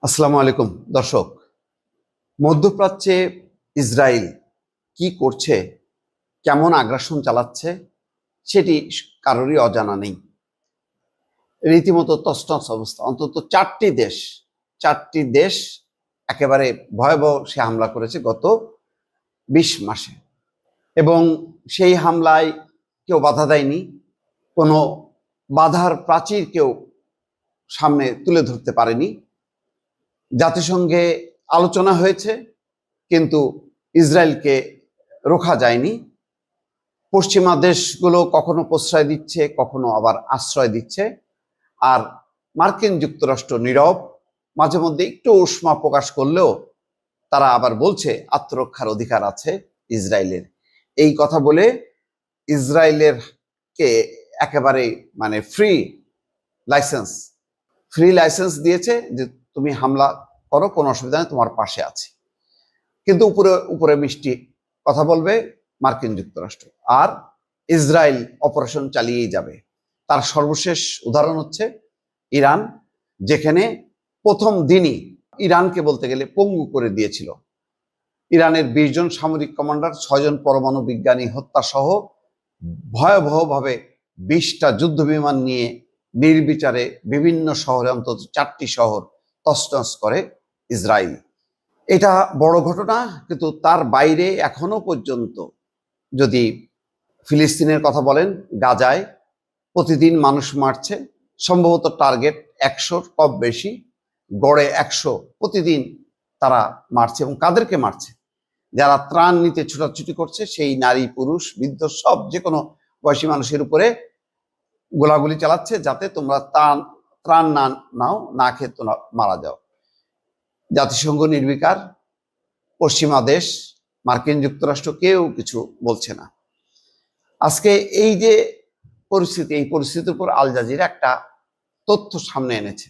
আসসালামু আলাইকুম দর্শক। মধ্যপ্রাচ্যে ইসরায়েল কি করছে, কেমন আগ্রাসন চালাচ্ছে সেটি কারোরই অজানা নেই। রীতিমতো তছনছ অবস্থা। অন্তত চারটি দেশ একেবারে ভয়াবহ সে হামলা করেছে গত ২০ মাসে, এবং সেই হামলায় কেউ বাধা দেয়নি। কোনো বাধার প্রাচীর কেউ সামনে তুলে ধরতে পারেনি। জাতিসংঘে আলোচনা হয়েছে, কিন্তু ইসরায়েলকে রোখা যায়নি। পশ্চিমা দেশগুলো কখনো প্রশ্রয় দিচ্ছে, কখনো আবার আশ্রয় দিচ্ছে, আর মার্কিন যুক্তরাষ্ট্র নীরব। মাঝে মধ্যে একটু উষ্মা প্রকাশ করলেও তারা আবার বলছে আত্মরক্ষার অধিকার আছে ইসরায়েলের। এই কথা বলে ইসরায়েলের কে একেবারে ফ্রি লাইসেন্স দিয়েছে যে তুমি হামলা করো, কোনো অসুবিধা নেই, তোমার পাশে আছে। কিন্তু উপরে উপরে মিষ্টি কথা বলবে মার্কিন যুক্তরাষ্ট্র, আর ইসরায়েল অপারেশন চালিয়েই যাবে। তার সর্বশেষ উদাহরণ হচ্ছে ইরান, যেখানে প্রথম দিনই ইরানকে বলতে গেলে পঙ্গু করে দিয়েছিল। ইরানের ২০ জন সামরিক কমান্ডার, ৬ জন পরমাণু বিজ্ঞানী হত্যা সহ ভয়াবহভাবে ২০টা যুদ্ধ বিমান নিয়ে নির্বিচারে বিভিন্ন শহরে, অন্তত ৪টি শহর তছনছ করে ইসরায়েল। এটা বড় ঘটনা, কিন্তু তার বাইরে এখনো পর্যন্ত যদি ফিলিস্তিনের কথা বলেন, গাজায় প্রতিদিন মানুষ মারছে, সম্ভবত টার্গেট ১০০-র কম বেশি, গড়ে ১০০ প্রতিদিন তারা মারছে। এবং কাদেরকে মারছে? যারা ত্রাণ নিতে ছুটাছুটি করছে, সেই নারী, পুরুষ, বৃদ্ধ, সব যে কোনো বয়সী মানুষের উপরে গোলাগুলি চালাচ্ছে, যাতে তোমরা ত্রাণ না নাও, না খেয়ে তোমরা মারা যাও। জাতিসংঘ নির্বিকার, পশ্চিমা দেশ, মার্কিন যুক্তরাষ্ট্র কেউ কিছু বলছে না। আজকে এই যে পরিস্থিতি, এই পরিস্থিতির উপর আল জাজিরা একটা তথ্য সামনে এনেছে।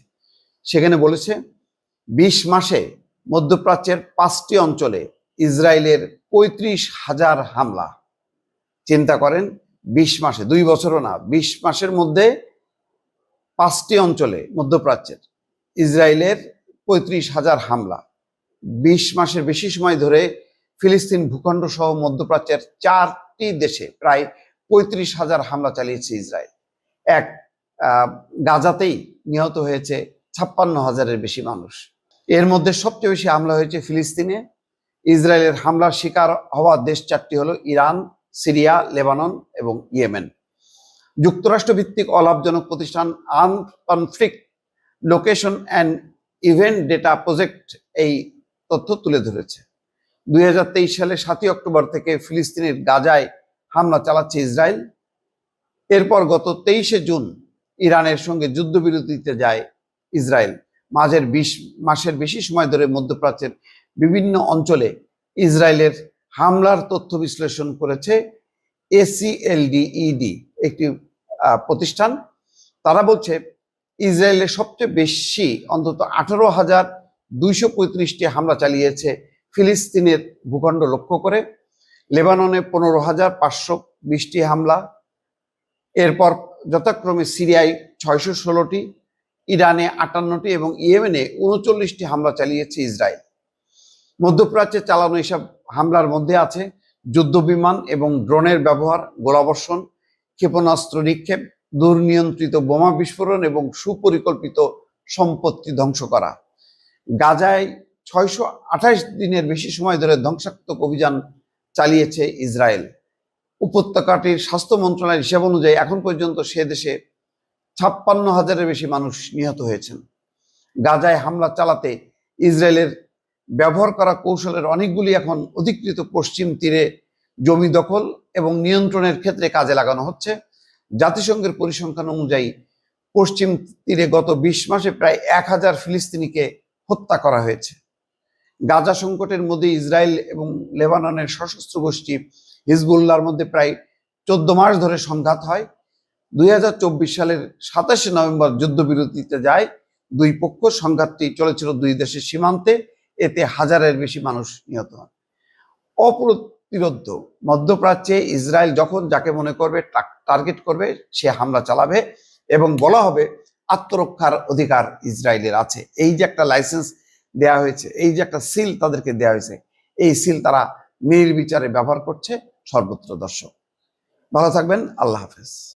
সেখানে বলেছে ২০ মাসে মধ্যপ্রাচ্যের ৫টি অঞ্চলে ইসরায়েলের ৩৫,০০০ হামলা। চিন্তা করেন, ২০ মাসে, ২ বছরও না, ২০ মাসের মধ্যে ৫টি অঞ্চলে মধ্যপ্রাচ্যের ইসরায়েলের ৩৫,০০০ হামলা। ২০ মাসের বেশি সময় ধরে ফিলিস্তিন ভূখণ্ড সহ মধ্যপ্রাচ্যের 4টি দেশে প্রায় ৩৫,০০০ হামলা চালিয়েছে ইসরায়েল। গাজাতেই নিহত হয়েছে ৫৬,০০০-এর বেশি মানুষ। এর মধ্যে সবচেয়ে বেশি হামলা হয়েছে ফিলিস্তিনে। ইসরায়েলের হামলার শিকার হওয়া দেশ 4টি হলো ইরান, সিরিয়া, লেবানন এবং ইয়েমেন। যুক্তরাষ্ট্র ভিত্তিক অলাভজনক প্রতিষ্ঠান armed conflict location and event data project এই তথ্য তুলে ধরেছে। ২০২৩ সালে ৭ই অক্টোবর থেকে ফিলিস্তিনের গাজায় হামলা চালাচ্ছে ইসরায়েল। এরপর গত ২৩শে জুন ইরানের সঙ্গে যুদ্ধবিরতিতে যায় ইসরায়েল। ২০ মাসের বেশি সময় ধরে মধ্যপ্রাচ্যের বিভিন্ন অঞ্চলে ইসরায়েলের হামলার তথ্য বিশ্লেষণ করেছে ACLED, একটি প্রতিষ্ঠান। তারা বলছে ইসরায়েলের সবচেয়ে বেশি, অন্তত ১৮,২৩৫টি হামলা চালিয়েছে ফিলিস্তিনের ভূখণ্ড লক্ষ্য করে। লেবাননে ১৫,৫২০টি হামলা, এরপর যথাক্রমে সিরিয়ায় ৬১৬টি, ইরানে ৫৮টি এবং ইয়েমেনে ৩৯টি হামলা চালিয়েছে ইসরায়েল। মধ্যপ্রাচ্যে চালানো এসব হামলার মধ্যে আছে যুদ্ধ বিমান এবং ড্রোনের ব্যবহার, গোলাবর্ষণ, ক্ষেপণাস্ত্র নিক্ষেপ, দুর্নিয়ন্ত্রিত বোমা বিস্ফোরণ এবং সুপরিকল্পিত সম্পত্তি ধ্বংস করা। গাজায় ৬২৮ দিনের বেশি সময় ধরে ধ্বংসাত্মক অভিযান চালিয়েছে ইসরায়েল। উপত্যকাটির স্বাস্থ্য মন্ত্রণালয়ের হিসাব অনুযায়ী এখন পর্যন্ত সে দেশে ৫৬,০০০-এর বেশি মানুষ নিহত হয়েছেন। গাজায় হামলা চালাতে ইসরায়েলের ব্যবহার করা কৌশলের অনেকগুলি এখন অধিকৃত পশ্চিম তীরে জমি দখল এবং নিয়ন্ত্রণের ক্ষেত্রে কাজে লাগানো হচ্ছে। জাতিসংঘের পরিসংখ্যান অনুযায়ী পশ্চিম তীরে গত ২০ মাসে প্রায় ১,০০০ ফিলিস্তিনিকে হত্যা করা হয়েছে। গাজা সংকটের মধ্যে ইসরায়েল এবং লেবাননের সশস্ত্র গোষ্ঠী হিজবুল্লাহর মধ্যে প্রায় ১৪ মাস ধরে সংঘাত হয়। ২০২৪ সালের ২৭শে নভেম্বর যুদ্ধবিরতিতে যায় দুই পক্ষ। সংঘাতটি চলেছিল দুই দেশের সীমান্তে, এতে ১,০০০-এর বেশি মানুষ নিহত হন। অপ্রতিরোধ্য মধ্যপ্রাচ্যে ইসরায়েল যখন যাকে মনে করবে টার্গেট করবে, সে হামলা চালাবে এবং বলা হবে আত্মরক্ষার অধিকার ইসরায়েলের আছে। এই যে একটা লাইসেন্স দেয়া হয়েছে, এই যে একটা সিল তাদেরকে দেয়া হয়েছে, এই সিল তারা নির্বিচারে ব্যবহার করছে সর্বত্র। দর্শক ভালো থাকবেন, আল্লাহ হাফেজ।